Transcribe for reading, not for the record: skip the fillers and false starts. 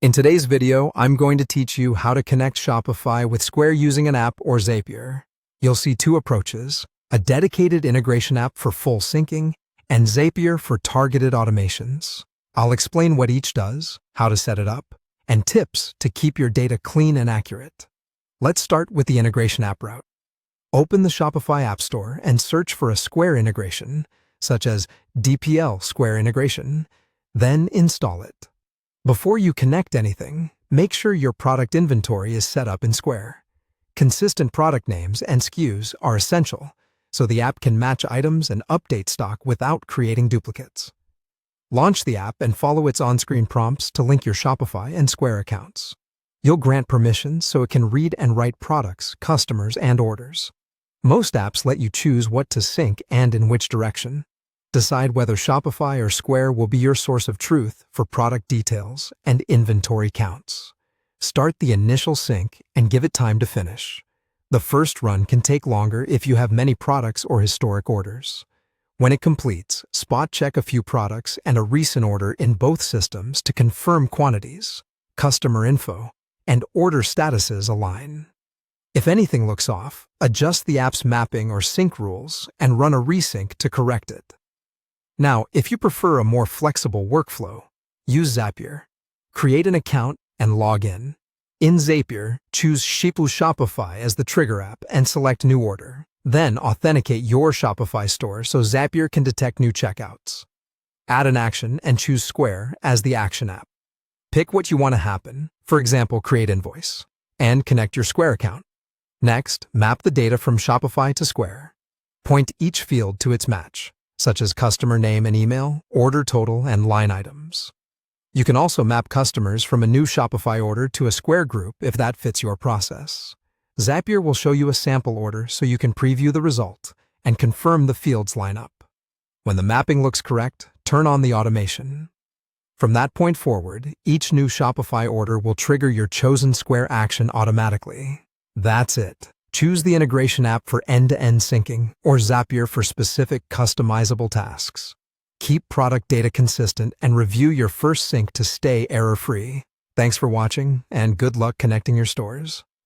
In today's video, I'm going to teach you how to connect Shopify with Square using an app or Zapier. You'll see two approaches, a dedicated integration app for full syncing and Zapier for targeted automations. I'll explain what each does, how to set it up, and tips to keep your data clean and accurate. Let's start with the integration app route. Open the Shopify App Store and search for a Square integration, such as DPL Square Integration, then install it. Before you connect anything, make sure your product inventory is set up in Square. Consistent product names and SKUs are essential, so the app can match items and update stock without creating duplicates. Launch the app and follow its on-screen prompts to link your Shopify and Square accounts. You'll grant permissions so it can read and write products, customers, and orders. Most apps let you choose what to sync and in which direction. Decide whether Shopify or Square will be your source of truth for product details and inventory counts. Start the initial sync and give it time to finish. The first run can take longer if you have many products or historic orders. When it completes, spot check a few products and a recent order in both systems to confirm quantities, customer info, and order statuses align. If anything looks off, adjust the app's mapping or sync rules and run a resync to correct it. Now, if you prefer a more flexible workflow, use Zapier. Create an account and log in. In Zapier, choose Shopify as the trigger app and select New Order. Then authenticate your Shopify store so Zapier can detect new checkouts. Add an action and choose Square as the action app. Pick what you want to happen, for example, create invoice, and connect your Square account. Next, map the data from Shopify to Square. Point each field to its match, such as customer name and email, order total, and line items. You can also map customers from a new Shopify order to a Square group if that fits your process. Zapier will show you a sample order so you can preview the result and confirm the fields line up. When the mapping looks correct, turn on the automation. From that point forward, each new Shopify order will trigger your chosen Square action automatically. That's it. Choose the integration app for end-to-end syncing or Zapier for specific customizable tasks. Keep product data consistent and review your first sync to stay error-free. Thanks for watching, and good luck connecting your stores.